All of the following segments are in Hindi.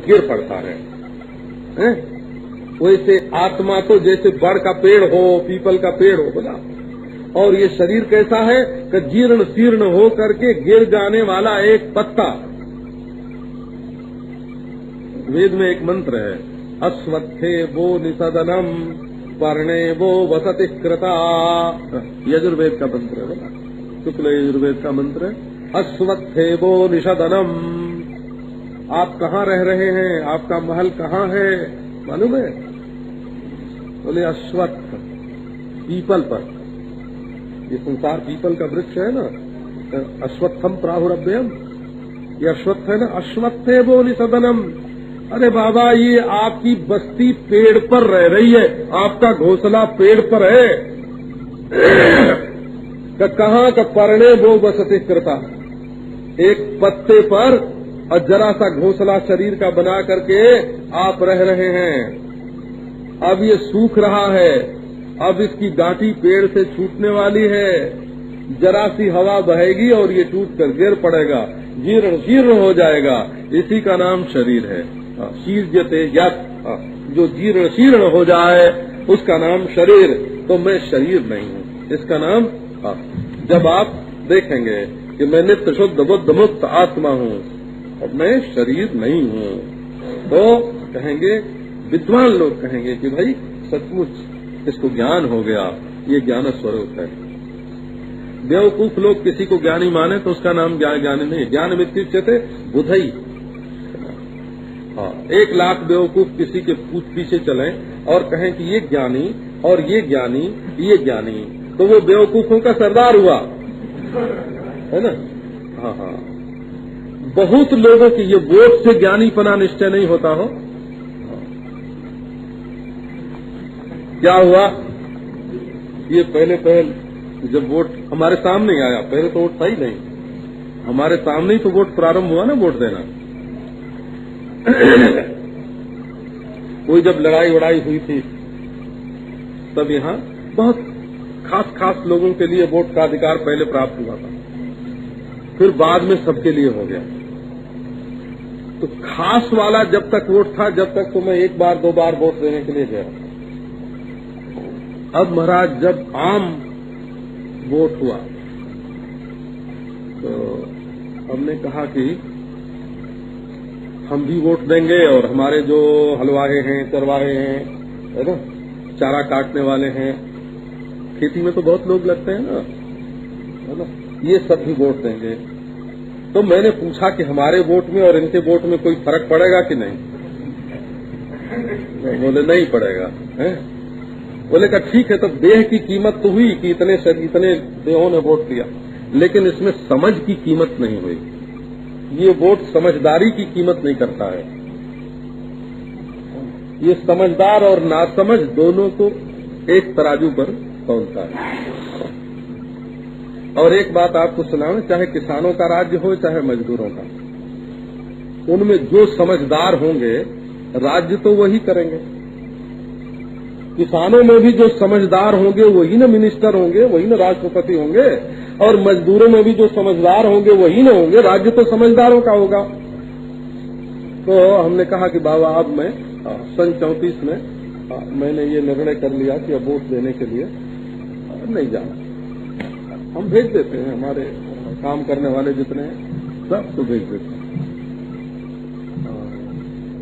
गिर पड़ता है, हैं? वैसे आत्मा तो जैसे बड़ का पेड़ हो, पीपल का पेड़ हो बोला, और ये शरीर कैसा है कि जीर्ण शीर्ण हो करके गिर जाने वाला एक पत्ता। वेद में एक मंत्र है, अश्वत्थे वो निषदनम पर्णे वो वसति कृता। यजुर्वेद का मंत्र है बोला, शुक्ल यजुर्वेद का मंत्र है, अश्वत्थे वो निषदनम। आप कहाँ रह रहे हैं, आपका महल कहाँ है मालूम है? बोले अश्वत्थ, पीपल पर। ये संसार पीपल का वृक्ष है ना, अश्वत्थम प्राहुरभ्यम, ये अश्वत्थ है ना, अश्वत्थे वो निषदनम। अरे बाबा, ये आपकी बस्ती पेड़ पर रह रही है, आपका घोंसला पेड़ पर है। कहाँ का पर्णे वो बसति कृता, एक पत्ते पर और जरा सा घोंसला शरीर का बना करके आप रह रहे हैं। अब ये सूख रहा है, अब इसकी गांठी पेड़ से छूटने वाली है, जरा सी हवा बहेगी और ये टूट कर गिर पड़ेगा, जीर्ण शीर्ण हो जाएगा। इसी का नाम शरीर है। शीर्यते यत्, जो जीर्ण शीर्ण हो जाए उसका नाम शरीर। तो मैं शरीर नहीं हूँ, इसका नाम। जब आप देखेंगे कि मैं नित्य शुद्ध बुद्ध मुक्त आत्मा हूँ और मैं शरीर नहीं हूँ, तो कहेंगे, विद्वान लोग कहेंगे कि भाई सचमुच इसको ज्ञान हो गया, ये ज्ञान स्वरूप है। बेवकूफ लोग किसी को ज्ञानी माने तो उसका नाम ज्ञानी नहीं। ज्ञान मित्युच्यते बुधई। 1 लाख बेवकूफ किसी के पीछे चलें और कहें कि ये ज्ञानी और ये ज्ञानी, ये ज्ञानी, तो वो बेवकूफों का सरदार हुआ, है ना? हाँ, बहुत लोगों की ये वोट से ज्ञानीपना निश्चय नहीं होता हो। क्या हुआ? ये पहले जब वोट हमारे सामने आया, पहले तो वोट था ही नहीं, हमारे सामने ही तो वोट प्रारंभ हुआ ना, वोट देना। कोई जब लड़ाई वड़ाई हुई थी तब यहाँ बहुत खास लोगों के लिए वोट का अधिकार पहले प्राप्त हुआ था, फिर बाद में सबके लिए हो गया। तो खास वाला जब तक वोट था, जब तक तो मैं 1 बार 2 बार वोट देने के लिए गया। अब महाराज जब आम वोट हुआ तो हमने कहा कि हम भी वोट देंगे और हमारे जो हलवाहे हैं, चरवाहे हैं, है ना, चारा काटने वाले हैं, खेती में तो बहुत लोग लगते हैं ना, है ना, ये सब भी वोट देंगे। तो मैंने पूछा कि हमारे वोट में और इनके वोट में कोई फर्क पड़ेगा कि नहीं? बोले नहीं पड़ेगा। बोले का ठीक है, तो देह की कीमत तो हुई कि इतने देहों ने वोट दिया, लेकिन इसमें समझ की कीमत नहीं हुई। ये वोट समझदारी की कीमत नहीं करता है। ये समझदार और नासमझ दोनों को एक तराजू पर तौलता है। और एक बात आपको सुनाऊं, चाहे किसानों का राज्य हो चाहे मजदूरों का, उनमें जो समझदार होंगे राज्य तो वही करेंगे। किसानों में भी जो समझदार होंगे वही न मिनिस्टर होंगे, वही न राष्ट्रपति होंगे, और मजदूरों में भी जो समझदार होंगे वही न होंगे, राज्य तो समझदारों का होगा। तो हमने कहा कि बाबा अब मैं सन 34 में मैंने ये निर्णय कर लिया कि अब वोट देने के लिए नहीं जाना। हम भेज देते हैं, हमारे काम करने वाले जितने हैं सब तो भेज देते हैं।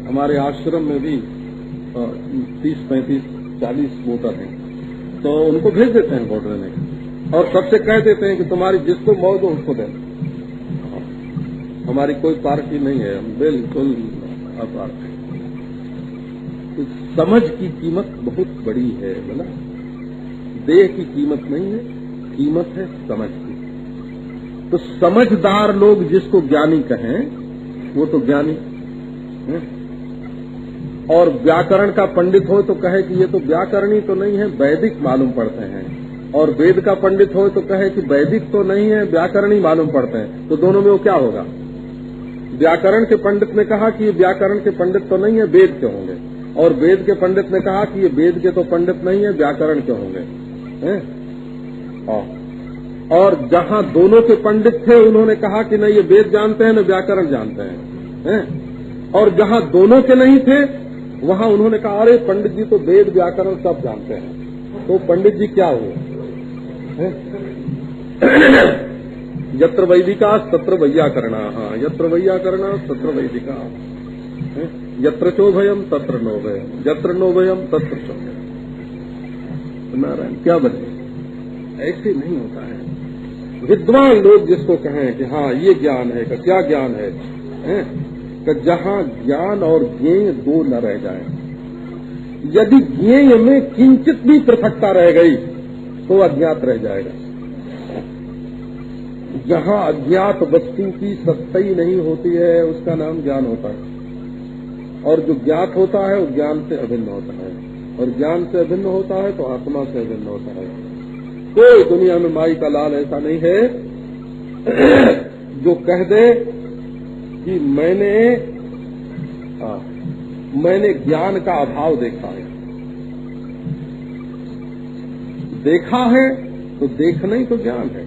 हमारे आश्रम में भी 30, 35, 40 वोटर हैं, तो उनको भेज देते हैं वोट देने के, और सबसे कह देते हैं कि तुम्हारी जिसको मौत हो उसको देना। हमारी कोई पार्टी नहीं है, हम बिल्कुल अपार्टी। तो समझ की कीमत बहुत बड़ी है, बोला देह की कीमत नहीं है, कीमत है समझ की। तो समझदार लोग जिसको ज्ञानी कहें वो तो ज्ञानी है। और व्याकरण का पंडित हो तो कहे कि ये तो व्याकरणी तो नहीं है, वैदिक मालूम पड़ते हैं, और वेद का पंडित हो तो कहे कि वैदिक तो नहीं है, व्याकरणी मालूम पड़ते हैं। तो दोनों में वो क्या होगा? व्याकरण के पंडित ने कहा कि ये व्याकरण के पंडित तो नहीं है, वेद के होंगे, और वेद के पंडित ने कहा कि ये वेद के तो पंडित नहीं है, व्याकरण के होंगे। और जहां दोनों के पंडित थे उन्होंने कहा कि नहीं ये वेद जानते हैं न व्याकरण जानते हैं। और जहाँ दोनों के नहीं थे वहाँ उन्होंने कहा अरे पंडित जी तो वेद व्याकरण सब जानते हैं, तो पंडित जी क्या हुए? यत्र वैदिका तत्र वैयाकरणा, यत्र वैयाकरणा तत्र वैदिका, यत्र चोभयम तत्र नोभयम, यत्र नोभयम तत्र चोभयम। नारायण क्या बने? ऐसे नहीं होता है। विद्वान लोग जिसको कहें कि हाँ ये ज्ञान है, का क्या ज्ञान है, कि जहाँ ज्ञान और ज्ञेय दो न रह जाए। यदि ज्ञेय में किंचित भी पृथकता रह गई तो अज्ञात रह जाएगा। जहाँ अज्ञात वस्तु की सत्ताई नहीं होती है उसका नाम ज्ञान होता है, और जो ज्ञात होता है वो ज्ञान से अभिन्न होता है, और ज्ञान से अभिन्न होता है तो आत्मा से अभिन्न होता है। कोई दुनिया में माई का लाल ऐसा नहीं है जो कह दे कि मैंने ज्ञान का अभाव देखा है। देखा है तो देखना ही तो ज्ञान है।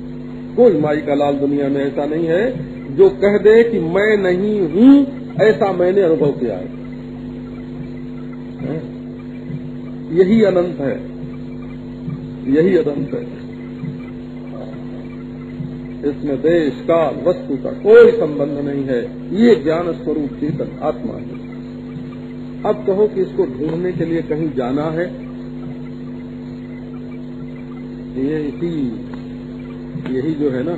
कोई माई का लाल दुनिया में ऐसा नहीं है जो कह दे कि मैं नहीं हूँ, ऐसा मैंने अनुभव किया है। यही अनंत है, यही अनंत है। इसमें देश काल वस्तु का कोई संबंध नहीं है। ये ज्ञान स्वरूप चेतन आत्मा है। अब कहो कि इसको ढूंढने के लिए कहीं जाना है, यही जो है ना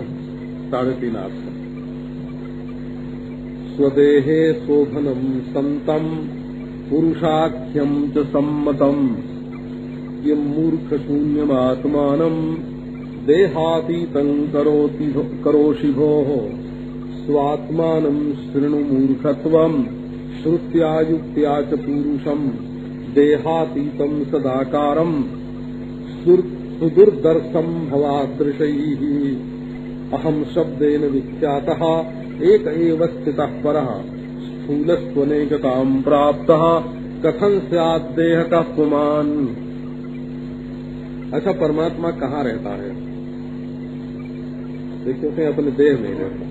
3.5 आसन। स्वदेहे शोभनम संतम पुरुषाख्यम च सम्मतम ये मूर्ख शून्यम आत्मानम देहातीतं करोषि भोः स्वात्मानं शृणु मूर्खत्वं श्रुत्या युक्त्या च पुरुषं देहातीतं सदाकारं सुदुर्दर्शं भवादृशैः अहं शब्देन विख्यातः एक एव स्थितः परः स्थूलस्त्वनेकतां प्राप्तः कथं स्यात् देहकः पुमान्। अच्छा, परमात्मा कहाँ रहता है? देखते हैं अपने देह में रहता है,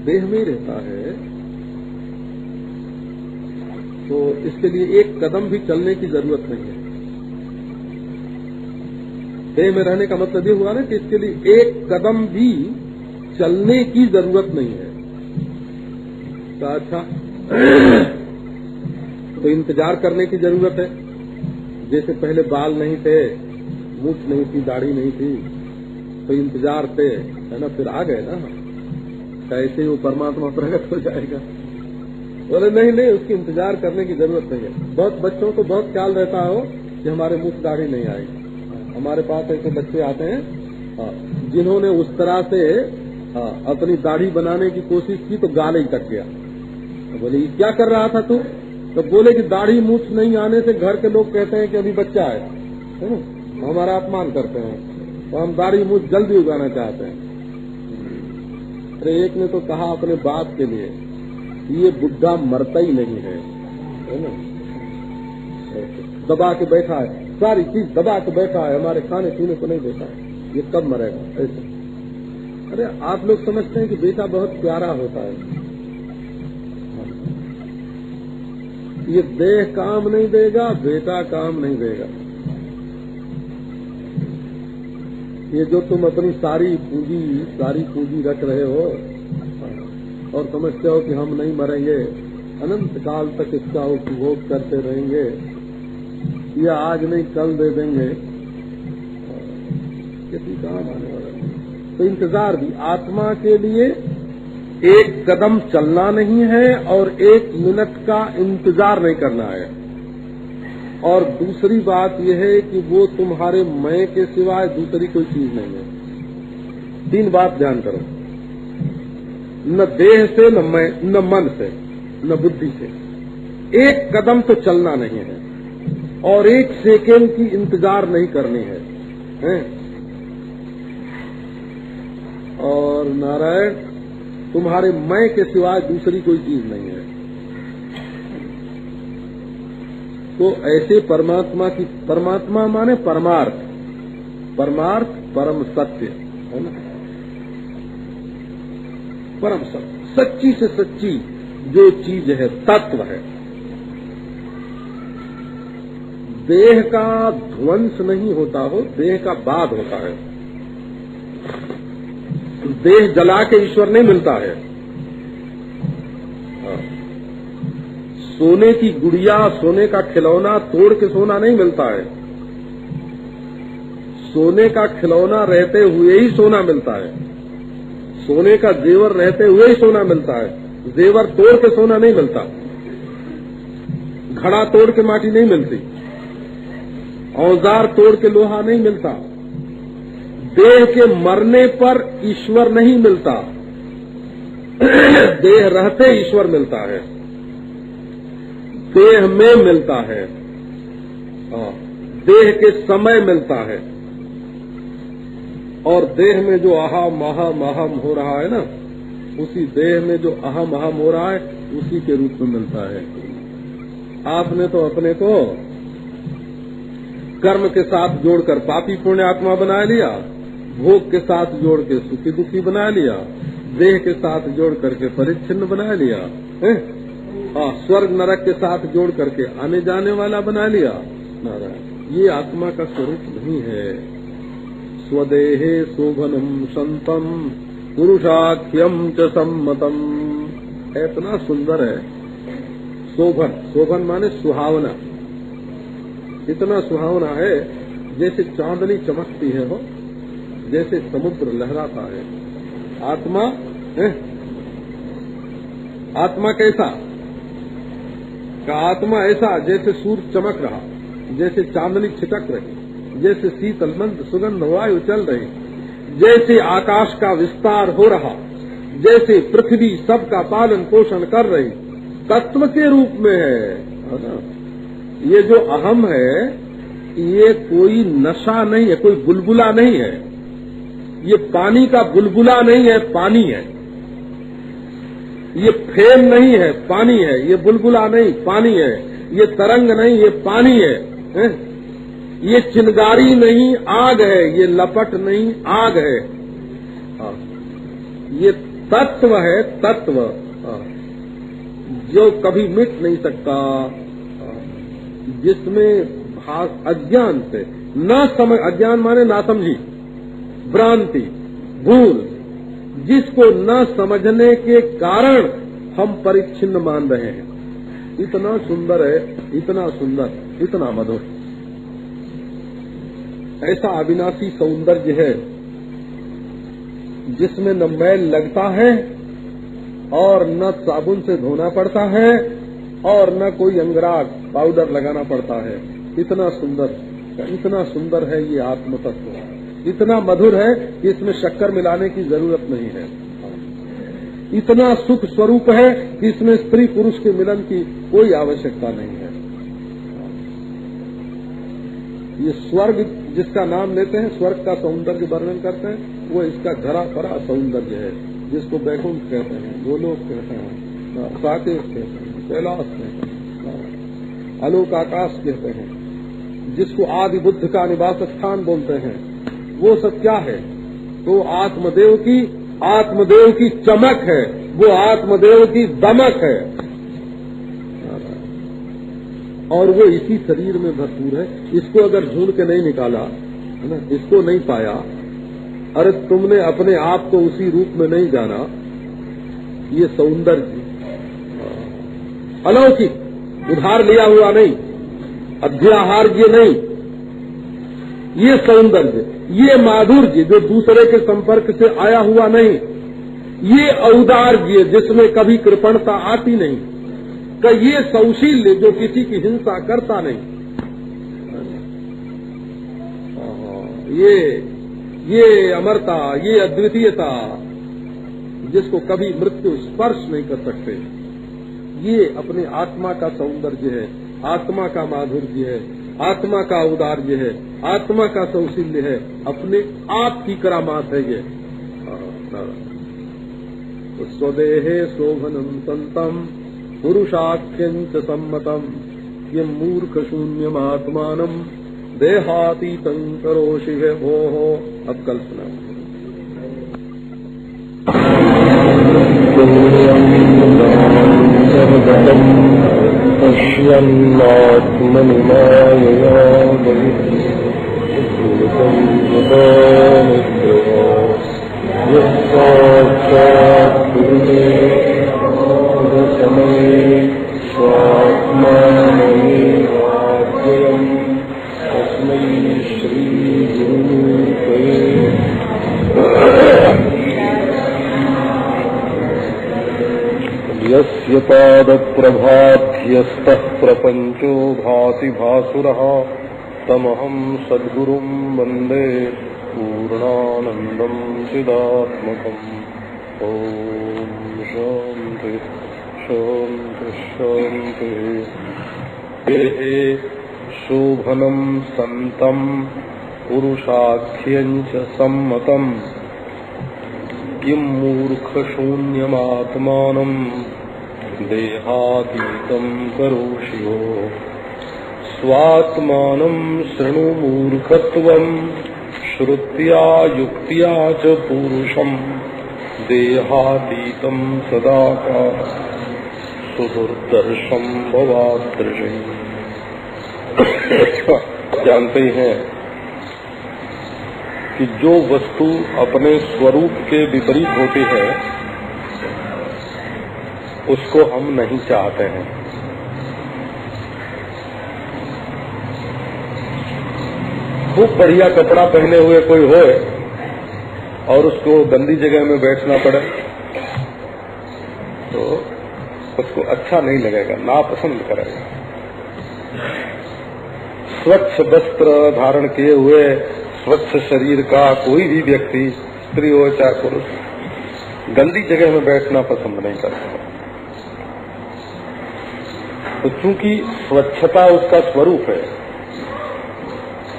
देह में रहता है। तो इसके लिए एक कदम भी चलने की जरूरत नहीं है। देह में रहने का मतलब ये हुआ ना कि इसके लिए एक कदम भी चलने की जरूरत नहीं है। तो अच्छा तो इंतजार करने की जरूरत है। जैसे पहले बाल नहीं थे, मूछ नहीं थी, दाढ़ी नहीं थी, तो इंतजार थे, है ना, फिर आ गए ना। कैसे वो परमात्मा प्रकट हो जाएगा? बोले नहीं नहीं, उसकी इंतजार करने की जरूरत नहीं है। बहुत बच्चों को बहुत ख्याल रहता हो कि हमारे मूछ दाढ़ी नहीं आएगी। हमारे पास ऐसे बच्चे आते हैं जिन्होंने उस तरह से अपनी दाढ़ी बनाने की कोशिश की तो गाल ही कट गया। तो बोले ये क्या कर रहा था तू? तो बोले कि दाढ़ी मूछ नहीं आने से घर के लोग कहते हैं कि अभी बच्चा है ना, हमारा अपमान करते हैं, तो हम दाढ़ी मूछ जल्दी उगाना चाहते हैं। अरे एक ने तो कहा अपने बाप के लिए, ये बुढ़ा मरता ही नहीं है ना, दबा के बैठा है, सारी चीज दबा के बैठा है, हमारे खाने पीने को नहीं देता है, ये कब मरेगा? ऐसे। अरे आप लोग समझते हैं कि बेटा बहुत प्यारा होता है, ये देह काम नहीं देगा, बेटा काम नहीं देगा। ये जो तुम अपनी सारी पूंजी रख रहे हो और समझते हो कि हम नहीं मरेंगे, अनंत काल तक इसका उपभोग करते रहेंगे, या आज नहीं कल दे देंगे, किसी काम आने वाला। तो इंतजार भी आत्मा के लिए एक कदम चलना नहीं है और 1 मिनट का इंतजार नहीं करना है। और दूसरी बात यह है कि वो तुम्हारे मैं के सिवाय दूसरी कोई चीज नहीं है। 3 बात ध्यान करो, न देह से, न मैं, न मन से, न बुद्धि से। 1 कदम तो चलना नहीं है और 1 सेकेंड की इंतजार नहीं करनी है, हैं? और नारायण तुम्हारे मैं के सिवाय दूसरी कोई चीज नहीं है। तो ऐसे परमात्मा की, परमात्मा माने परमार्थ, परमार्थ परम सत्य है ना। परम सत्य, सच्ची से सच्ची जो चीज है, तत्व है। देह का ध्वंस नहीं होता हो, देह का बाध होता है। देह जला के ईश्वर नहीं मिलता है। सोने की गुड़िया, सोने का खिलौना तोड़ के सोना नहीं मिलता है। सोने का खिलौना रहते हुए ही सोना मिलता है। सोने का जेवर रहते हुए ही सोना मिलता है। जेवर तोड़ के सोना नहीं मिलता। घड़ा तोड़ के माटी नहीं मिलती। औजार तोड़ के लोहा नहीं मिलता। देह के मरने पर ईश्वर नहीं मिलता। देह रहते ईश्वर मिलता है। देह में मिलता है। देह के समय मिलता है। और देह में जो अहम अहम अहम हो रहा है ना, उसी देह में जो अहम अहम हो रहा है, उसी के रूप में मिलता है। आपने तो अपने को कर्म के साथ जोड़कर पापी पुण्य आत्मा बना लिया, भोग के साथ जोड़ के सुखी दुखी बना लिया, देह के साथ जोड़ करके परिच्छिन्न बना लिया, स्वर्ग नरक के साथ जोड़ करके आने जाने वाला बना लिया। ये आत्मा का स्वरूप नहीं है। स्वदेहे शोभनम संतम पुरुषाख्यम च सम्मतम। इतना सुंदर है शोभन। शोभन माने सुहावना। इतना सुहावना है जैसे चांदनी चमकती है हो, जैसे समुद्र लहराता है। आत्मा है? आत्मा कैसा का? आत्मा ऐसा जैसे सूर्य चमक रहा, जैसे चांदनी छिटक रही, जैसे शीतल मंद सुगंध वायु चल रही, जैसे आकाश का विस्तार हो रहा, जैसे पृथ्वी सबका पालन पोषण कर रही, तत्व के रूप में है ना। ये जो अहम है, ये कोई नशा नहीं है, कोई बुलबुला नहीं है। ये पानी का बुलबुला नहीं है, पानी है। ये फेन नहीं है, पानी है। ये बुलबुला नहीं, पानी है। ये तरंग नहीं, ये पानी है। ये चिंगारी नहीं, आग है। ये लपट नहीं, आग है। ये तत्व है, तत्व जो कभी मिट नहीं सकता, जिसमें अज्ञान से न समझ, अज्ञान माने ना समझी, भ्रांति, भूल, जिसको न समझने के कारण हम परिच्छिन्न मान रहे हैं। इतना सुंदर है, इतना सुंदर, इतना मधुर। ऐसा अविनाशी सौंदर्य है जिसमें न मैल लगता है और न साबुन से धोना पड़ता है और न कोई अंगराग पाउडर लगाना पड़ता है। इतना सुंदर है ये आत्म तत्व। इतना मधुर है कि इसमें शक्कर मिलाने की जरूरत नहीं है। इतना सुख स्वरूप है कि इसमें स्त्री पुरुष के मिलन की कोई आवश्यकता नहीं है। ये स्वर्ग जिसका नाम लेते हैं, स्वर्ग का सौंदर्य वर्णन करते हैं, वो इसका झरा परा सौंदर्य है, जिसको वैकुंठ कहते हैं, गोलोक कहते हैं, साकेत कहते हैं, कैलाश कहते हैं, आलोक आकाश कहते हैं, जिसको आदि बुद्ध का निवास स्थान बोलते हैं। वो सब क्या है? तो आत्मदेव की चमक है, वो आत्मदेव की दमक है, और वो इसी शरीर में भरपूर है। इसको अगर ढूंढ के नहीं निकाला है ना, इसको नहीं पाया, अरे तुमने अपने आप को उसी रूप में नहीं जाना, ये सौंदर्य अलौकिक, उधार लिया हुआ नहीं, अध्याहार्य नहीं, ये सौंदर्य, ये माधुर्य जो दूसरे के संपर्क से आया हुआ नहीं, ये औदार्य जिसमें कभी कृपणता आती नहीं, का ये सौशील्य जो किसी की हिंसा करता नहीं, ये अमरता, ये अद्वितीयता जिसको कभी मृत्यु स्पर्श नहीं कर सकते, ये अपने आत्मा का सौंदर्य है, आत्मा का माधुर्य है, आत्मा का औदार्य है, आत्मा का सौशील्य है, अपने आप की करामात है ये। स्वदेहे शोभनम संतम पुरुषाख्यंच सम्मतम ये मूर्ख शून्यमात्मानम देहातीतं करोषि है भोः। अब कल्पना यन्नात्मनि मायया भूतं निद्रया यस्साक्षात् कुरुते तस्मै स्वात्मानमेवाद्वयम् तस्मै श्रीगुरुवे यस्य पादप्रभाध्यस्तः प्रपञ्चो भाति भासुरः तमहं सद्गुरुं वन्दे पूर्णानन्दं चिदात्मकम्। ॐ शान्ति शान्ति शान्तिः। शोभनं सन्तं पुरुषाख्यं च सम्मतम् किं मूर्खशून्यमात्मानं देहातीतं करोषि यो स्वात्मानं शृणु मूर्खत्वं श्रुत्या युक्त्या च पुरुषं देहातीतं सदाकाल सुदुर्दर्शं भवादृशे। जानते हैं कि जो वस्तु अपने स्वरूप के विपरीत होती है उसको हम नहीं चाहते हैं। खूब बढ़िया कपड़ा पहने हुए कोई होए और उसको गंदी जगह में बैठना पड़े तो उसको अच्छा नहीं लगेगा, नापसंद करेगा। स्वच्छ वस्त्र धारण किए हुए स्वच्छ शरीर का कोई भी व्यक्ति, स्त्री हो चाहे पुरुष, गंदी जगह में बैठना पसंद नहीं करता। तो चूंकि स्वच्छता उसका स्वरूप है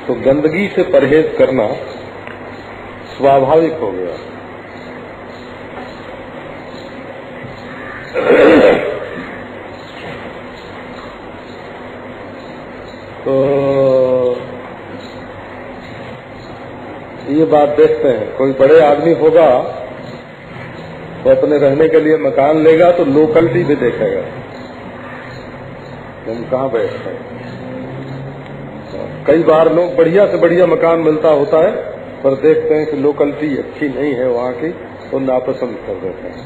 तो गंदगी से परहेज करना स्वाभाविक हो गया। तो ये बात देखते हैं, कोई बड़े आदमी होगा तो अपने रहने के लिए मकान लेगा तो लोकलिटी भी देखेगा हम कहाँ बैठते हैं। कई बार लोग बढ़िया से बढ़िया मकान मिलता होता है पर देखते हैं कि लोकलिटी अच्छी नहीं है वहाँ की तो नापसंद कर देते हैं।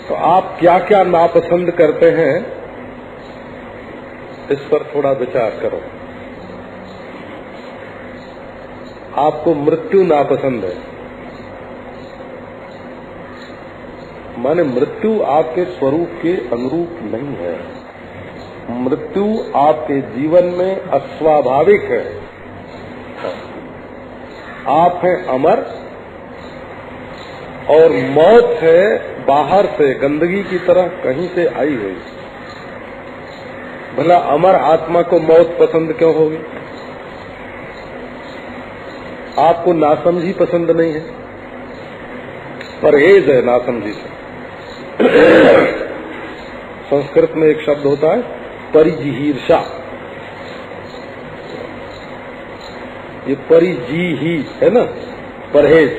तो आप क्या क्या नापसंद करते हैं इस पर थोड़ा विचार करो। आपको मृत्यु नापसंद है, माने मृत्यु आपके स्वरूप के अनुरूप नहीं है। मृत्यु आपके जीवन में अस्वाभाविक है। आप हैं अमर और मौत है बाहर से गंदगी की तरह कहीं से आई हुई। भला अमर आत्मा को मौत पसंद क्यों होगी? आपको नासमझी पसंद नहीं है, परहेज है नासमझी से। संस्कृत में एक शब्द होता है परिजिहीर्षा। ये परिजीही है ना, परहेज।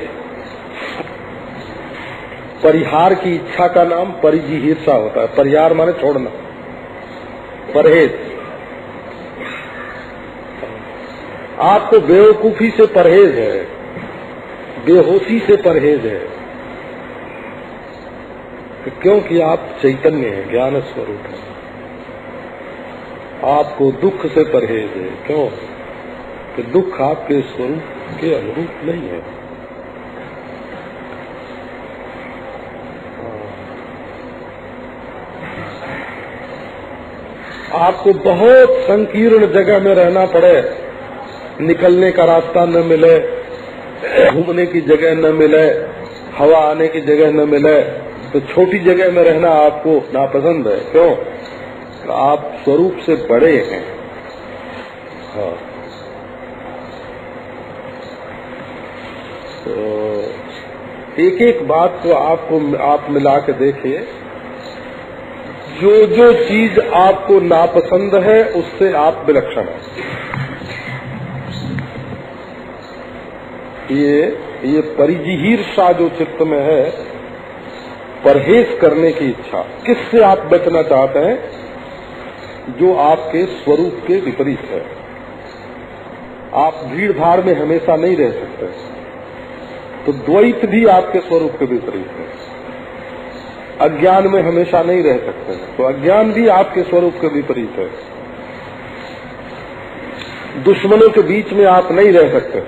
परिहार की इच्छा का नाम परिजिहीर्षा होता है। परिहार माने छोड़ना, परहेज। आपको बेवकूफी से परहेज है, बेहोशी से परहेज है, क्योंकि आप चैतन्य हैं, ज्ञान स्वरूप है। आपको दुख से परहेज है, क्यों कि दुख आपके स्वरूप के अनुरूप नहीं है। आपको बहुत संकीर्ण जगह में रहना पड़े, निकलने का रास्ता न मिले, घूमने की जगह न मिले, हवा आने की जगह न मिले, तो छोटी जगह में रहना आपको नापसंद है। क्यों? आप स्वरूप से बड़े हैं। हाँ। तो एक एक बात को आप मिला के देखिए, जो जो चीज आपको नापसंद है उससे आप विलक्षण हैं। ये परिजिहीर्षा जो चित्त में है परहेज करने की इच्छा। किससे आप बचना चाहते हैं? जो आपके स्वरूप के विपरीत है। आप भीड़ भाड़ में हमेशा नहीं रह सकते, तो द्वैत भी आपके स्वरूप के विपरीत है। अज्ञान में हमेशा नहीं रह सकते, तो अज्ञान भी आपके स्वरूप के विपरीत है। दुश्मनों के बीच में आप नहीं रह सकते।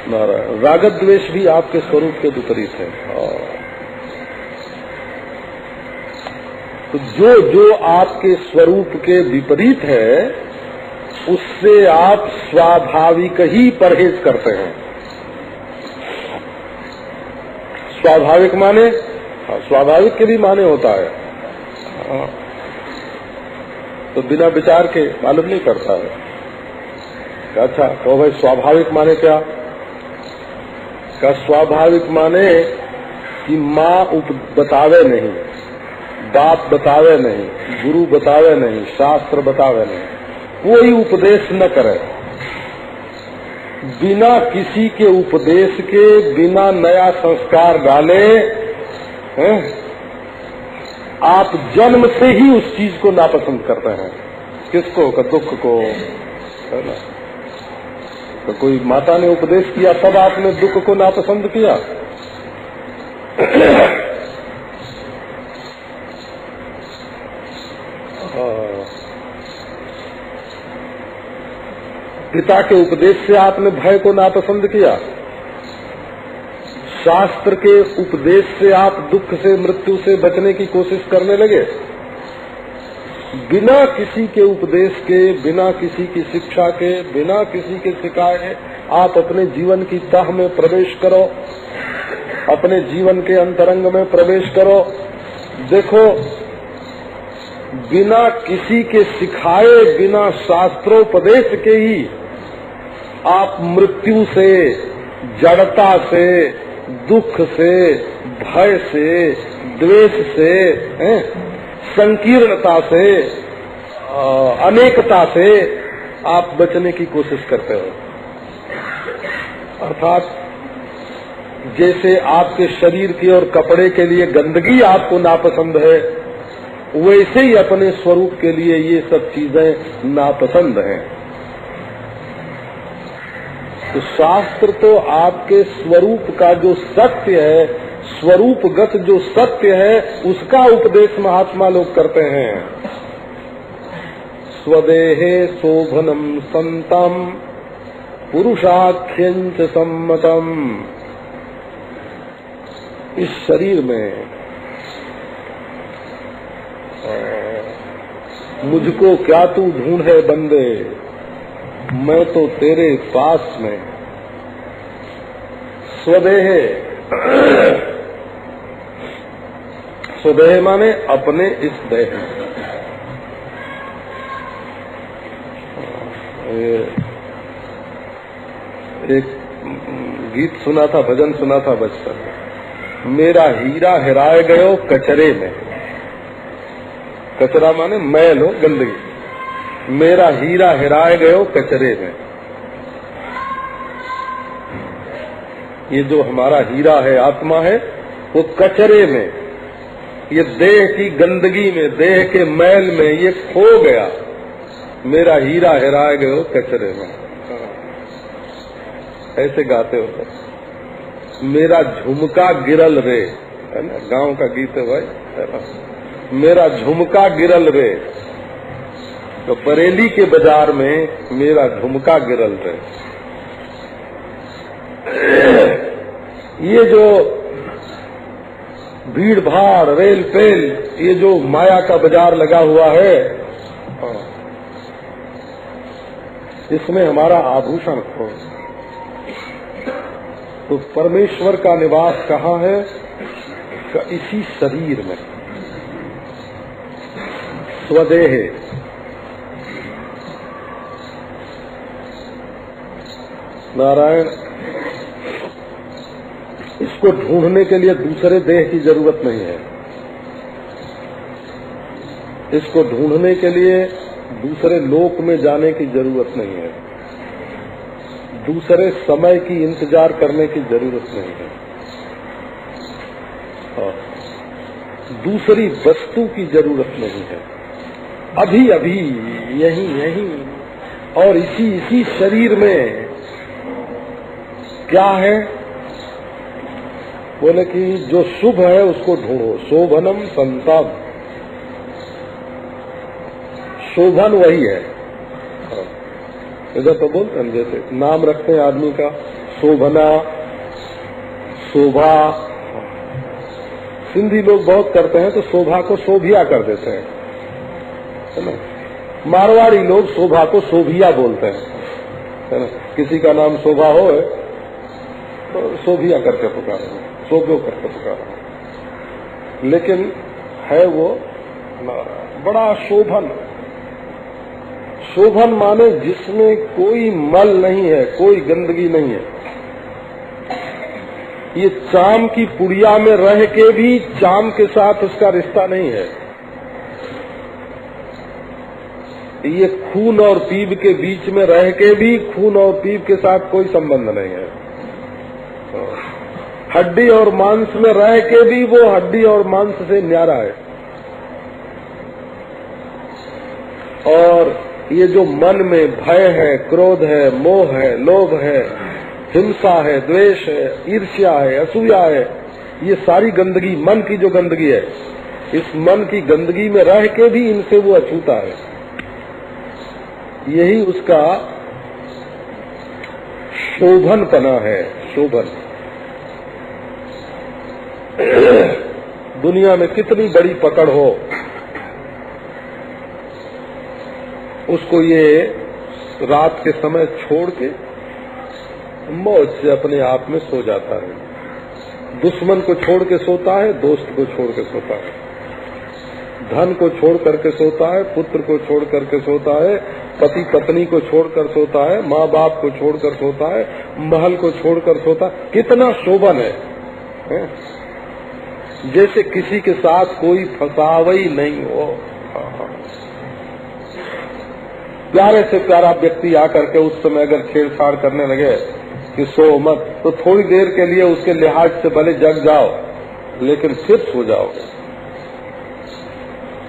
राग द्वेष भी आपके स्वरूप के विपरीत है। तो जो जो आपके स्वरूप के विपरीत है उससे आप स्वाभाविक ही परहेज करते हैं। स्वाभाविक माने, स्वाभाविक के भी माने होता है, तो बिना विचार के मालूम नहीं करता है। अच्छा तो भाई स्वाभाविक माने क्या? का स्वाभाविक माने कि माँ बतावे नहीं, बाप बतावे नहीं, गुरु बतावे नहीं, शास्त्र बतावे नहीं, कोई उपदेश न करे। बिना किसी के उपदेश के, बिना नया संस्कार डाले आप जन्म से ही उस चीज को नापसंद करते हैं। किसको? का दुख को, है ना? तो कोई माता ने उपदेश किया तब आपने दुख को नापसंद किया? पिता के उपदेश से आपने भय को नापसंद किया? शास्त्र के उपदेश से आप दुख से, मृत्यु से बचने की कोशिश करने लगे? बिना किसी के उपदेश के, बिना किसी की शिक्षा के, बिना किसी के सिखाए आप अपने जीवन की तह में प्रवेश करो, अपने जीवन के अंतरंग में प्रवेश करो। देखो, बिना किसी के सिखाए, बिना शास्त्रोपदेश के ही आप मृत्यु से, जड़ता से, दुख से, भय से, द्वेष से, संकीर्णता से, अनेकता से आप बचने की कोशिश करते हो। अर्थात जैसे आपके शरीर के और कपड़े के लिए गंदगी आपको नापसंद है, वैसे ही अपने स्वरूप के लिए ये सब चीजें नापसंद हैं। तो शास्त्र तो आपके स्वरूप का जो सत्य है, स्वरूपगत जो सत्य है, उसका उपदेश महात्मा लोग करते हैं। स्वदेहे शोभनम संतम पुरुषाख्यंच सम्मतम। इस शरीर में मुझको क्या तू ढूंढे बंदे, मैं तो तेरे पास में। स्वदेह, स्वदेह माने अपने इस देह में। एक गीत सुना था, भजन सुना था बचपन में, मेरा हीरा हिराए गयो कचरे में। कचरा माने मैल हो, गंदगी। मेरा हीरा हिराए गयो कचरे में। ये जो हमारा हीरा है, आत्मा है, वो कचरे में, ये देह की गंदगी में, देह के मैल में ये खो गया। मेरा हीरा हिराए गयो कचरे में। ऐसे गाते हो। मेरा झुमका गिरल रे, है ना, गांव का गीत है भाई, है ना? मेरा झुमका गिरल रे, तो बरेली के बाजार में मेरा झुमका गिरल रे। ये जो भीड़ भाड़, रेल पेल, ये जो माया का बाजार लगा हुआ है, इसमें हमारा आभूषण खो। तो परमेश्वर का निवास कहाँ है? इसी शरीर में। स्वदेह, नारायण, इसको ढूंढने के लिए दूसरे देह की जरूरत नहीं है। इसको ढूंढने के लिए दूसरे लोक में जाने की जरूरत नहीं है। दूसरे समय की इंतजार करने की जरूरत नहीं है। दूसरी वस्तु की जरूरत नहीं है। अभी अभी यही और इसी शरीर में क्या है? बोले कि जो शुभ है उसको ढूंढो। शोभनम संतम, शोभन वही है। इधर तो बोलते हैं, जैसे नाम रखते हैं आदमी का, शोभना, शोभा। सिंधी लोग बहुत करते हैं तो शोभा को शोभिया कर देते हैं, है ना। मारवाड़ी लोग शोभा को शोभिया बोलते हैं, है ना। किसी का नाम शोभा हो तो शोभिया करके पुकारे, शोभो करके पुकारे, लेकिन है वो बड़ा शोभन। शोभन माने जिसमें कोई मल नहीं है, कोई गंदगी नहीं है। ये चाम की पुड़िया में रह के भी चाम के साथ उसका रिश्ता नहीं है। ये खून और पीप के बीच में रह के भी खून और पीप के साथ कोई संबंध नहीं है। हड्डी और मांस में रह के भी वो हड्डी और मांस से न्यारा है। और ये जो मन में भय है, क्रोध है, मोह है, लोभ है, हिंसा है, द्वेष है, ईर्ष्या है, असूया है, ये सारी गंदगी, मन की जो गंदगी है, इस मन की गंदगी में रह के भी इनसे वो अछूता है। यही उसका शोभनपना है, शोभन। दुनिया में कितनी बड़ी पकड़ हो, उसको ये रात के समय छोड़ के मौज से अपने आप में सो जाता है। दुश्मन को छोड़ के सोता है, दोस्त को छोड़ के सोता है, धन को छोड़ करके सोता है, पुत्र को छोड़ करके सोता है, पति पत्नी को छोड़कर सोता है, माँ बाप को छोड़कर सोता है, महल को छोड़कर सोता है। कितना शोभन है, जैसे किसी के साथ कोई फसावई नहीं हो। प्यारे से प्यारा व्यक्ति आकर के उस समय अगर छेड़छाड़ करने लगे कि सो मत, तो थोड़ी देर के लिए उसके लिहाज से भले जग जाओ, लेकिन फिर सो जाओ।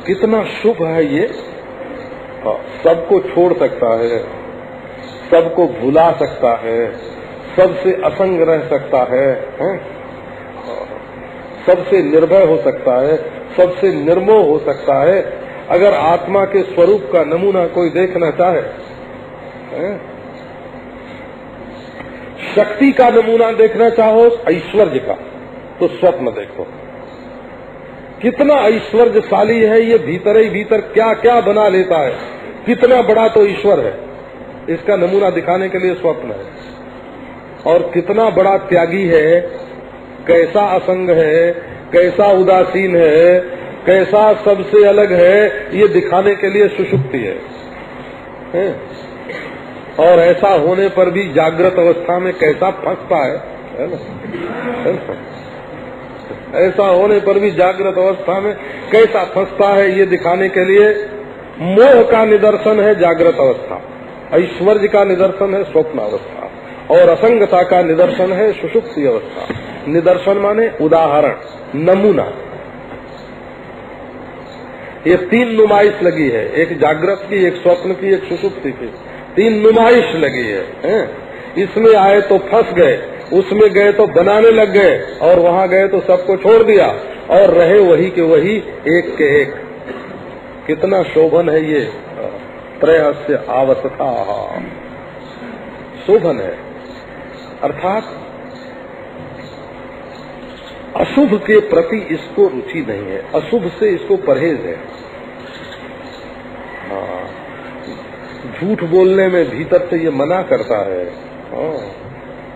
कितना शुभ है ये। सबको छोड़ सकता है, सबको भुला सकता है, सबसे असंग रह सकता है, सबसे निर्भय हो सकता है, सबसे निर्मोह हो सकता है। अगर आत्मा के स्वरूप का नमूना कोई देखना चाहे, शक्ति का नमूना देखना चाहो, ऐश्वर्य का, तो स्वप्न देखो। कितना ऐश्वर्यशाली है ये, भीतर ही भीतर क्या क्या बना लेता है, कितना बड़ा तो ईश्वर है, इसका नमूना दिखाने के लिए स्वप्न है। और कितना बड़ा त्यागी है, कैसा असंग है, कैसा उदासीन है, कैसा सबसे अलग है, ये दिखाने के लिए सुषुप्ति है। और ऐसा होने पर भी जागृत अवस्था में कैसा फंसता है ना? ऐसा होने पर भी जागृत अवस्था में कैसा फंसता है, ये दिखाने के लिए मोह का निदर्शन है जागृत अवस्था, ऐश्वर्य का निदर्शन है स्वप्न अवस्था, और असंगता का निदर्शन है सुषुप्ति अवस्था। निदर्शन माने उदाहरण, नमूना। ये तीन नुमाइश लगी है, एक जागृत की, एक स्वप्न की, एक सुषुप्ति की। तीन नुमाइश लगी है। इसमें आए तो फंस गए, उसमें गए तो बनाने लग गए, और वहाँ गए तो सबको छोड़ दिया और रहे वही के वही, एक के एक। कितना शोभन है ये। त्रयस्य अवस्था शोभन है। अर्थात अशुभ के प्रति इसको रुचि नहीं है, अशुभ से इसको परहेज है। झूठ बोलने में भीतर से ये मना करता है,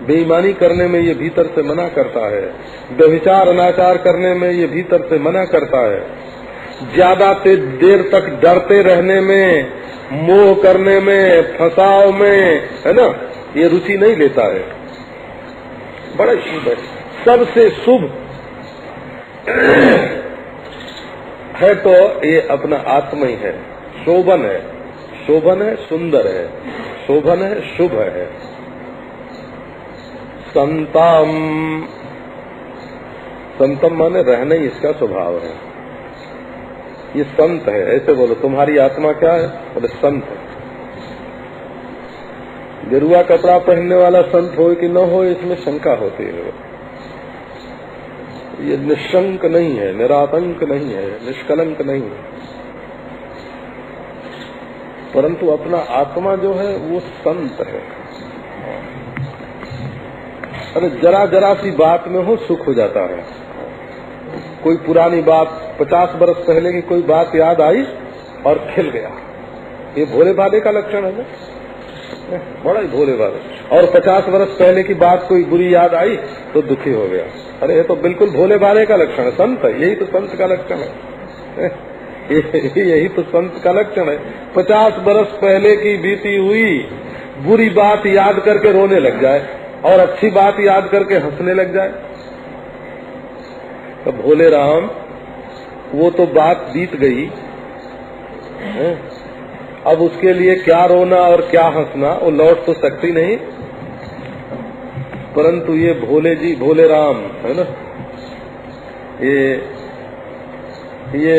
बेईमानी करने में ये भीतर से मना करता है, व्यभिचार अनाचार करने में ये भीतर से मना करता है, ज्यादा देर तक डरते रहने में, मोह करने में, फसाव में, है ना, ये रुचि नहीं लेता है। बड़ा शुभ है, सबसे शुभ है तो ये अपना आत्मा ही है। शोभन है, शोभन है, सुंदर है, शोभन है, शुभ है। संतम संतम माने रहना ही इसका स्वभाव है। ये संत है, ऐसे बोलो। तुम्हारी आत्मा क्या है? बोले संत है। गेरुआ कपड़ा पहनने वाला संत हो कि न हो, इसमें शंका होती है। ये निशंक नहीं है, निरातंक नहीं है, निष्कलंक नहीं है, परंतु अपना आत्मा जो है वो संत है। अरे जरा जरा सी बात में हो सुख हो जाता है। कोई पुरानी बात 50 बरस पहले की कोई बात याद आई और खिल गया, ये भोले भाले का लक्षण है ना, बड़ा ही भोले भाले। और 50 बरस पहले की बात कोई बुरी याद आई तो दुखी हो गया। अरे ये तो बिल्कुल भोले भाले का लक्षण है, संत है। यही तो संत का लक्षण है, यही तो संत का लक्षण है। 50 बरस पहले की बीती हुई बुरी बात याद करके रोने लग जाए और अच्छी बात याद करके हंसने लग जाए। तो भोले राम, वो तो बात बीत गई, अब उसके लिए क्या रोना और क्या हंसना, वो लौट तो सकती नहीं। परंतु ये भोले जी, भोले राम है ना, ये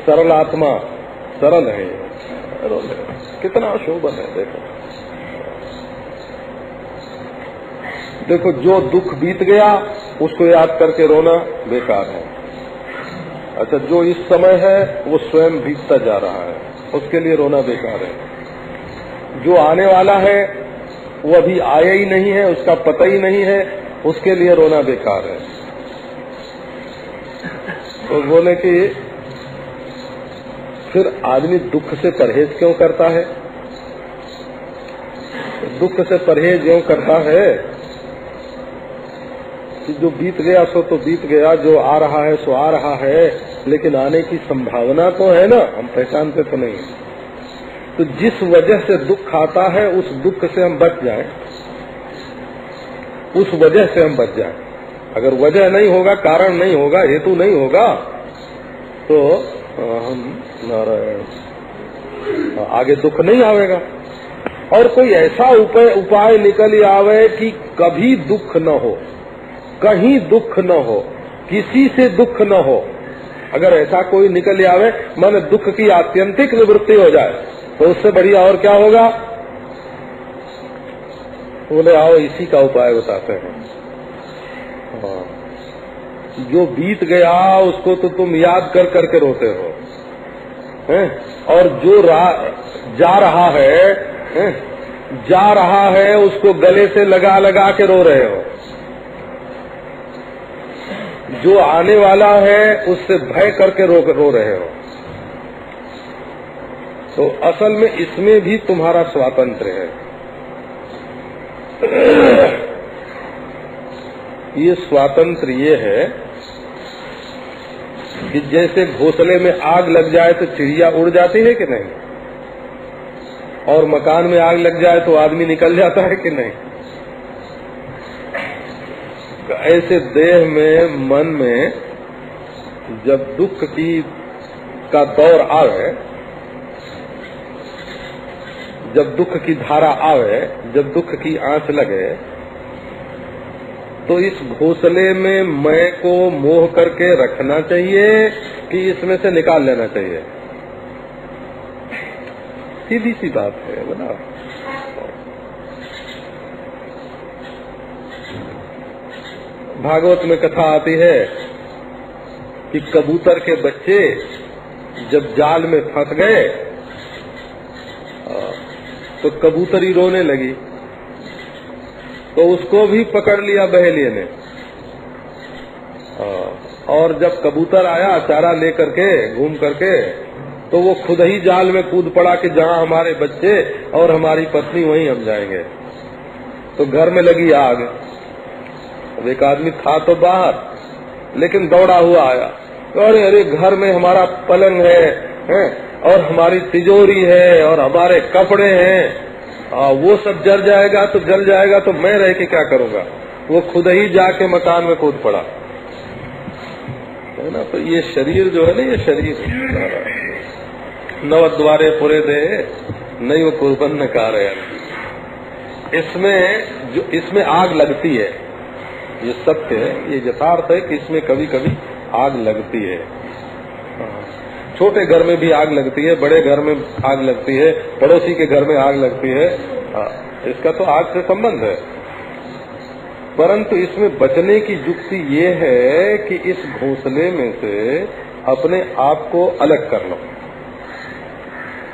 सरल आत्मा, सरल है, कितना शोभन है। देखो जो दुख बीत गया उसको याद करके रोना बेकार है। अच्छा, जो इस समय है वो स्वयं बीतता जा रहा है, उसके लिए रोना बेकार है। जो आने वाला है वो अभी आया ही नहीं है, उसका पता ही नहीं है, उसके लिए रोना बेकार है। तो बोले कि फिर आदमी दुख से परहेज क्यों करता है? दुख से परहेज क्यों करता है कि जो बीत गया सो तो बीत गया, जो आ रहा है सो आ रहा है, लेकिन आने की संभावना तो है ना, हम पहचानते तो नहीं। तो जिस वजह से दुख आता है उस दुख से हम बच जाएं, उस वजह से हम बच जाएं। अगर वजह नहीं होगा, कारण नहीं होगा, हेतु नहीं होगा, तो हम आगे दुख नहीं आवेगा। और कोई ऐसा उपाय निकल आवे कि कभी दुख न हो, कहीं दुख न हो, किसी से दुख न हो। अगर ऐसा कोई निकल आवे, माने दुख की आत्यंतिक निवृत्ति हो जाए, तो उससे बढ़िया और क्या होगा? बोले आओ इसी का उपाय बताते हैं। जो बीत गया उसको तो तुम याद कर करके रोते हो, हैं? और जो जा रहा है उसको गले से लगा लगा के रो रहे हो। जो आने वाला है उससे भय करके रो रहे हो। तो असल में इसमें भी तुम्हारा स्वातंत्र है। ये स्वातंत्र ये है कि जैसे घोंसले में आग लग जाए तो चिड़िया उड़ जाती है कि नहीं, और मकान में आग लग जाए तो आदमी निकल जाता है कि नहीं। ऐसे देह में, मन में जब दुख का दौर आवे, जब दुख की धारा आवे, जब दुख की आंच लगे, तो इस घोंसले में मैं को मोह करके रखना चाहिए कि इसमें से निकाल लेना चाहिए? सीधी सी बात है बोला। भागवत में कथा आती है कि कबूतर के बच्चे जब जाल में फंस गए तो कबूतरी रोने लगी, तो उसको भी पकड़ लिया बहेलिये ने। और जब कबूतर आया चारा लेकर के, घूम करके, तो वो खुद ही जाल में कूद पड़ा कि जहाँ हमारे बच्चे और हमारी पत्नी वहीं हम जाएंगे। तो घर में लगी आग। अब एक आदमी था तो बाहर, लेकिन दौड़ा हुआ आया, अरे अरे घर में हमारा पलंग है और हमारी तिजोरी है और हमारे कपड़े हैं, वो सब जल जाएगा तो जल जाएगा, तो मैं रह के क्या करूँगा। वो खुद ही जाके मकान में कूद पड़ा, है ना। तो ये शरीर जो है ना, ये शरीर नवद्वारे पुरे दे नहीं वो कुर्बन न कार है। इसमें आग लगती है, ये सत्य है, ये यथार्थ है कि इसमें कभी कभी आग लगती है। छोटे घर में भी आग लगती है, बड़े घर में आग लगती है, पड़ोसी के घर में आग लगती है। इसका तो आग से संबंध है। परंतु इसमें बचने की युक्ति ये है कि इस घोंसले में से अपने आप को अलग कर लो।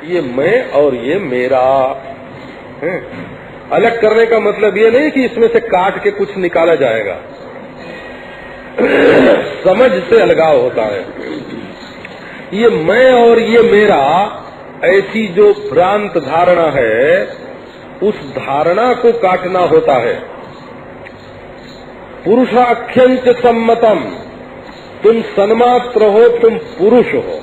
ये मैं और ये मेरा है। अलग करने का मतलब ये नहीं कि इसमें से काट के कुछ निकाला जाएगा। समझ से अलगाव होता है। ये मैं और ये मेरा, ऐसी जो भ्रांत धारणा है, उस धारणा को काटना होता है। पुरुषाख्यंच सम्मतम, तुम सन्मात्र हो, तुम पुरुष हो।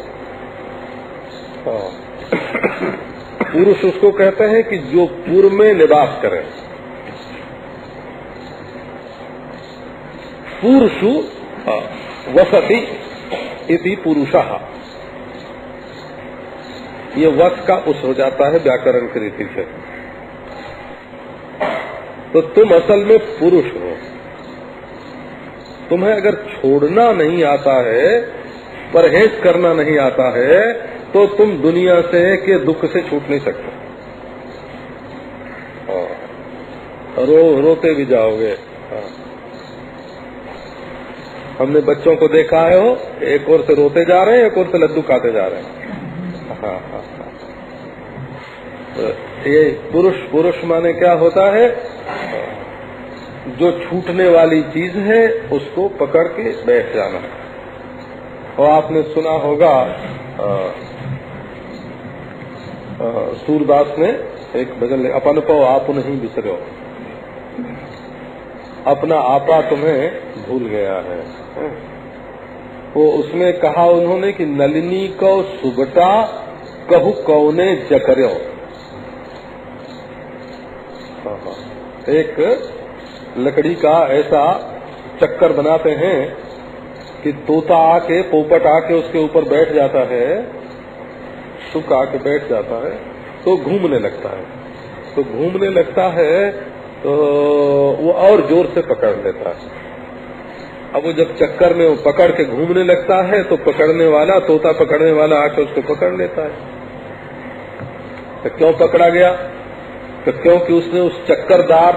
पुरुष उसको कहते हैं कि जो पूर्व में निवास करे। पुरुषु वसति इति पुरुषः। ये वस का उस हो जाता है व्याकरण की रीति से। तो तुम असल में पुरुष हो। तुम्हें अगर छोड़ना नहीं आता है, परहेज करना नहीं आता है, तो तुम दुनिया से के दुख से छूट नहीं सकते। रोते भी जाओगे। हमने बच्चों को देखा है, हो एक ओर से रोते जा रहे हैं, एक ओर से लड्डू खाते जा रहे हैं। ये पुरुष माने क्या होता है? जो छूटने वाली चीज है उसको पकड़ के बैठ जाना। और आपने सुना होगा सूरदास ने एक भजन, अपन को आप नहीं बिसरो, अपना आपा तुम्हें भूल गया है। वो उसमें कहा उन्होंने कि नलिनी को सुबटा कहू कौने जकर्यो। एक लकड़ी का ऐसा चक्कर बनाते हैं कि तोता आके, पोपट आके उसके ऊपर बैठ जाता है, सुख आके बैठ जाता है, तो घूमने लगता है। तो घूमने लगता है तो वो और जोर से पकड़ लेता है। अब वो जब चक्कर में वो पकड़ के घूमने लगता है तो पकड़ने वाला, तोता पकड़ने वाला आके उसको पकड़ लेता है। तो क्यों पकड़ा गया? तो क्योंकि उसने उस चक्करदार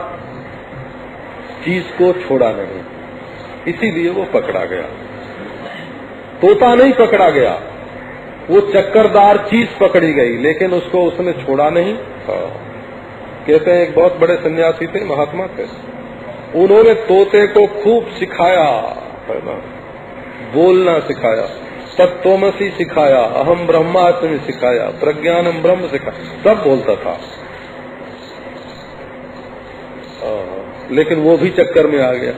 चीज को छोड़ा नहीं, इसीलिए वो पकड़ा गया। तोता नहीं पकड़ा गया, वो चक्करदार चीज पकड़ी गई, लेकिन उसको उसने छोड़ा नहीं। कहते हैं एक बहुत बड़े सन्यासी थे, महात्मा थे, उन्होंने तोते को खूब सिखाया, बोलना सिखाया, तत्त्वमसि सिखाया, अहम ब्रह्मास्मि सिखाया, प्रज्ञानम ब्रह्म सिखाया, सब बोलता था। लेकिन वो भी चक्कर में आ गया।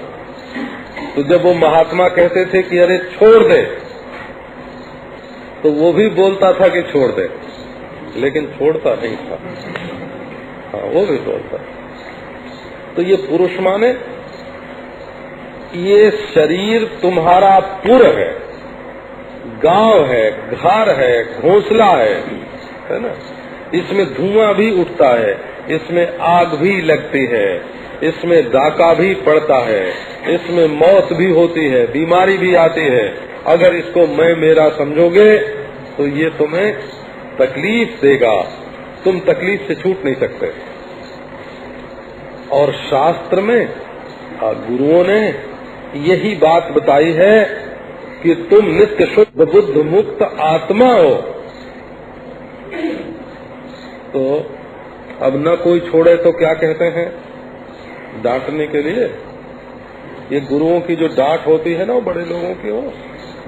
तो जब वो महात्मा कहते थे कि अरे छोड़ दे, तो वो भी बोलता था कि छोड़ दे, लेकिन छोड़ता नहीं था। हाँ, वो भी बोलता। तो ये पुरुष माने ये शरीर तुम्हारा पुर है, गांव है, घर है, घोंसला है ना। इसमें धुआं भी उठता है, इसमें आग भी लगती है, इसमें डाका भी पड़ता है, इसमें मौत भी होती है, बीमारी भी आती है। अगर इसको मैं मेरा समझोगे तो ये तुम्हें तकलीफ देगा, तुम तकलीफ से छूट नहीं सकते। और शास्त्र में गुरुओं ने यही बात बताई है कि तुम नित्य शुद्ध बुद्ध मुक्त आत्मा हो। तो अब न कोई छोड़े तो क्या कहते हैं डांटने के लिए? ये गुरुओं की जो डांट होती है ना, वो बड़े लोगों की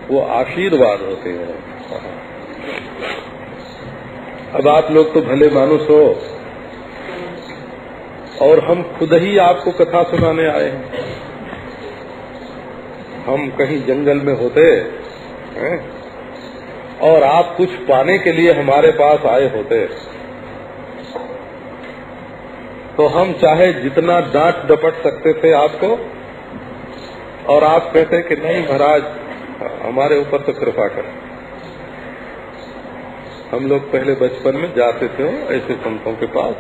वो आशीर्वाद होती है। अब आप लोग तो भले मानुस हो, और हम खुद ही आपको कथा सुनाने आए हैं। हम कहीं जंगल में होते हैं और आप कुछ पाने के लिए हमारे पास आए होते, तो हम चाहे जितना डांट डपट सकते थे आपको, और आप कहते कि नहीं महाराज हमारे ऊपर तो कृपा कर। हम लोग पहले बचपन में जाते थे ऐसे संतों के पास,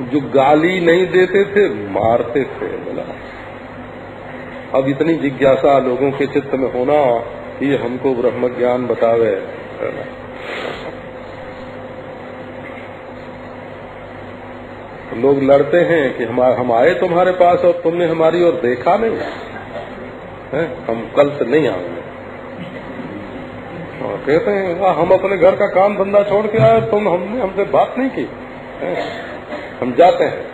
जो गाली नहीं देते थे मारते थे। बोला अब इतनी जिज्ञासा लोगों के चित्त में होना कि ये हमको ब्रह्म ज्ञान बतावे। लोग लड़ते हैं कि हम आए तुम्हारे पास और तुमने हमारी ओर देखा नहीं है, हम कल से नहीं आएंगे। कहते हैं हम अपने घर का काम धंधा छोड़ के आए, तुम हमने हमसे बात नहीं की, हम जाते हैं।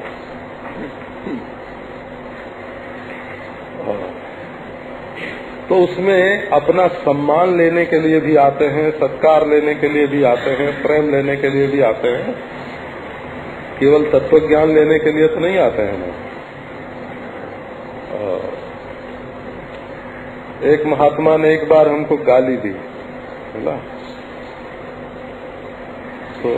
तो उसमें अपना सम्मान लेने के लिए भी आते हैं, सत्कार लेने के लिए भी आते हैं, प्रेम लेने के लिए भी आते हैं, केवल तत्व ज्ञान लेने के लिए तो नहीं आते हैं ना। एक महात्मा ने एक बार हमको गाली दी, है ना, तो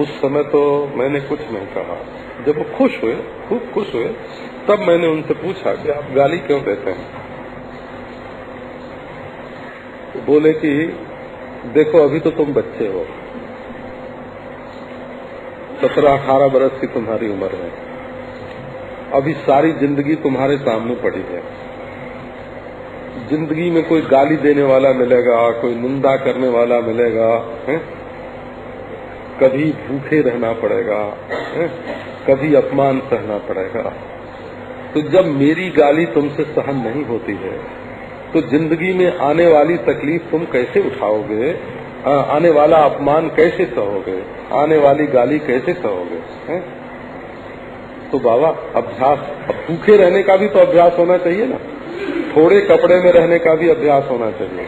उस समय तो मैंने कुछ नहीं कहा। जब वो खुश हुए, खूब खुश हुए, तब मैंने उनसे पूछा कि आप गाली क्यों देते हैं। तो बोले कि देखो अभी तो तुम बच्चे हो, 17-18 बरस की तुम्हारी उम्र है, अभी सारी जिंदगी तुम्हारे सामने पड़ी है। जिंदगी में कोई गाली देने वाला मिलेगा, कोई निंदा करने वाला मिलेगा, है? कभी भूखे रहना पड़ेगा, है? कभी अपमान सहना पड़ेगा। तो जब मेरी गाली तुमसे सहन नहीं होती है तो जिंदगी में आने वाली तकलीफ तुम कैसे उठाओगे, आने वाला अपमान कैसे सहोगे, आने वाली गाली कैसे सहोगे, है? तो बाबा अभ्यास, अब भूखे रहने का भी तो अभ्यास होना चाहिए ना, थोड़े कपड़े में रहने का भी अभ्यास होना चाहिए,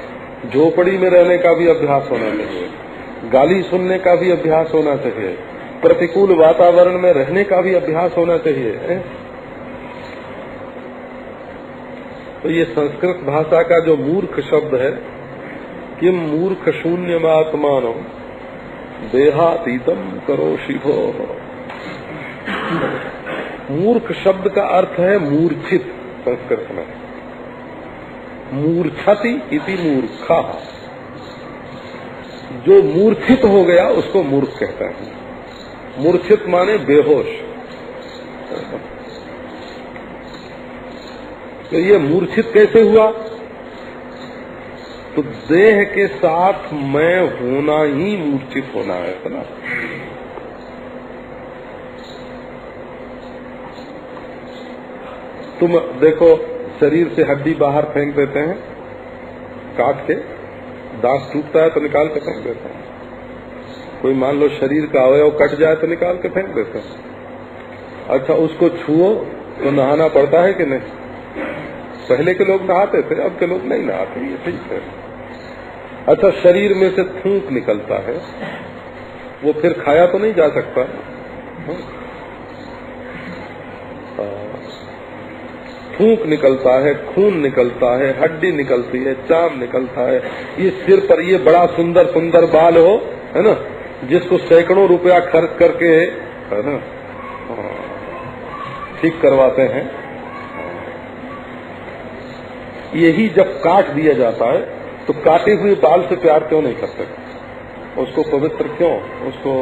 झोपड़ी में रहने का भी अभ्यास होना चाहिए, गाली सुनने का भी अभ्यास होना चाहिए, प्रतिकूल वातावरण में रहने का भी अभ्यास होना चाहिए, है? तो ये संस्कृत भाषा का जो मूर्ख शब्द है, किम मूर्ख शून्यमात्मानो देहातीतम करो शिभो। मूर्ख शब्द का अर्थ है मूर्छित संस्कृत में। मूर्छति इति मूर्खा, जो मूर्छित हो गया उसको मूर्ख कहते हैं। मूर्छित माने बेहोश। तो ये मूर्छित कैसे हुआ? तो देह के साथ मैं होना ही मूर्छित होना है ना। तुम देखो शरीर से हड्डी बाहर फेंक देते हैं, काट के, दांत टूटता है तो निकाल के फेंक देते हैं। कोई मान लो शरीर का अवयव कट जाए तो निकाल के फेंक देते हैं। अच्छा उसको छुओ तो नहाना पड़ता है कि नहीं? पहले के लोग नहाते थे, अब के लोग नहीं नहाते, ये ठीक है। अच्छा शरीर में से थूक निकलता है, वो फिर खाया तो नहीं जा सकता। थूक निकलता है, खून निकलता है, हड्डी निकलती है, चाम निकलता है। ये सिर पर ये बड़ा सुंदर सुंदर बाल हो, है ना, जिसको सैकड़ों रुपया खर्च करके, है ना, ठीक करवाते हैं। यही जब काट दिया जाता है तो काटे हुए बाल से प्यार क्यों नहीं करते? उसको पवित्र क्यों, उसको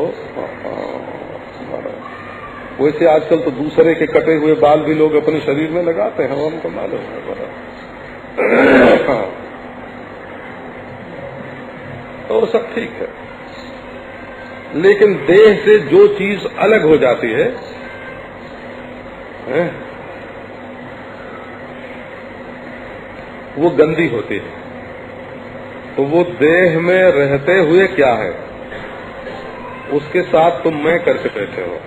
वैसे आजकल तो दूसरे के कटे हुए बाल भी लोग अपने शरीर में लगाते हैं, हमको मालूम है। तो सब ठीक है, लेकिन देह से जो चीज अलग हो जाती है, वो गंदी होती है। तो वो देह में रहते हुए क्या है, उसके साथ तुम मैं करके बैठे हो।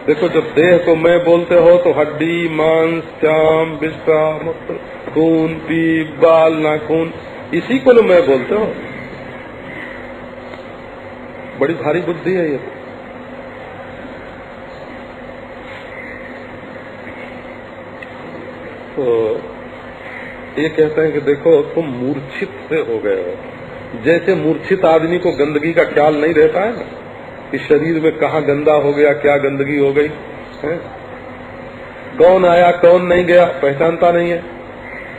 देखो जब देह को मैं बोलते हो तो हड्डी, मांस, चाम, बिस्सा, मूत्र, खून, पीप, बाल, नाखून, इसी को मैं बोलते हो। बड़ी भारी बुद्धि है ये। तो ये कहते हैं कि देखो तुम मूर्छित से हो गए हो। जैसे मूर्छित आदमी को गंदगी का ख्याल नहीं रहता है ना, कि शरीर में कहाँ गंदा हो गया, क्या गंदगी हो गई है? कौन आया कौन नहीं गया पहचानता नहीं है।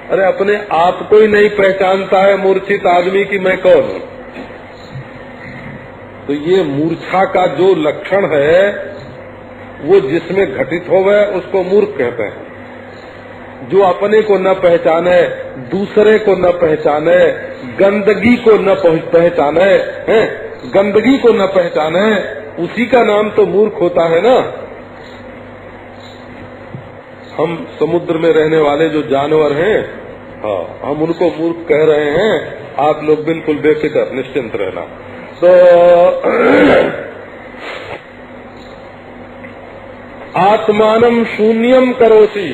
अरे अपने आप को ही नहीं पहचानता है मूर्छित आदमी कि मैं कौन हूँ। तो ये मूर्छा का जो लक्षण है वो जिसमें घटित होवे उसको मूर्ख कहते हैं। जो अपने को न पहचाने, दूसरे को न पहचाने, गंदगी को न पहचाने, गंदगी को न पहचाने, उसी का नाम तो मूर्ख होता है ना। हम समुद्र में रहने वाले जो जानवर हैं, हाँ, हम उनको मूर्ख कह रहे हैं। आप लोग बिल्कुल बेफिक्र निश्चिंत रहना। तो आत्मानम शून्यम करोसी,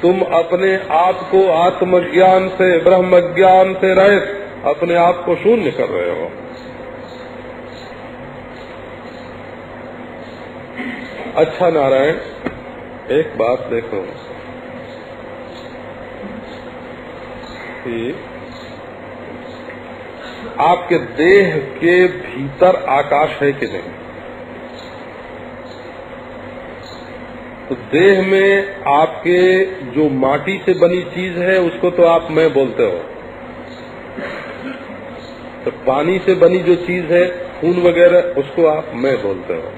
तुम अपने आप को आत्मज्ञान से, ब्रह्म ज्ञान से रहित अपने आप को शून्य कर रहे हो। अच्छा नारायण, एक बात देखो कि आपके देह के भीतर आकाश है कि नहीं? तो देह में आपके जो माटी से बनी चीज है उसको तो आप मैं बोलते हो। तो पानी से बनी जो चीज है, खून वगैरह, उसको आप मैं बोलते हो।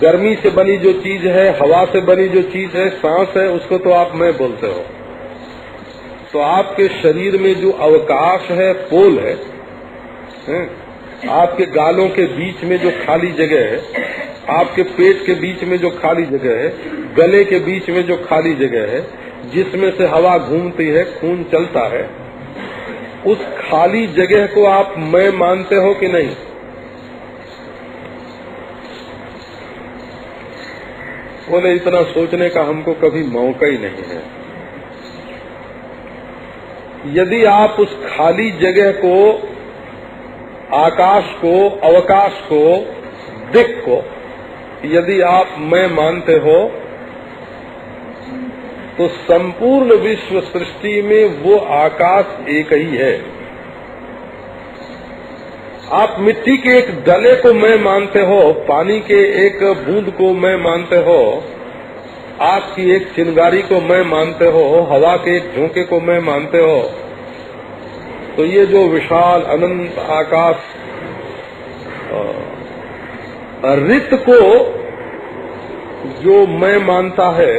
गर्मी से बनी जो चीज है, हवा से बनी जो चीज है, सांस है, उसको तो आप मैं बोलते हो। तो आपके शरीर में जो अवकाश है, पोल है, आपके गालों के बीच में जो खाली जगह है, आपके पेट के बीच में जो खाली जगह है, गले के बीच में जो खाली जगह है, जिसमें से हवा घूमती है, खून चलता है, उस खाली जगह को आप मैं मानते हो कि नहीं? बोले इतना सोचने का हमको कभी मौका ही नहीं है। यदि आप उस खाली जगह को, आकाश को, अवकाश को, दिक् को यदि आप मैं मानते हो, तो संपूर्ण विश्व सृष्टि में वो आकाश एक ही है। आप मिट्टी के एक डले को मैं मानते हो, पानी के एक बूंद को मैं मानते हो, आपकी एक चिंगारी को मैं मानते हो, हवा के एक झोंके को मैं मानते हो, तो ये जो विशाल अनंत आकाश, रित को जो मैं मानता है,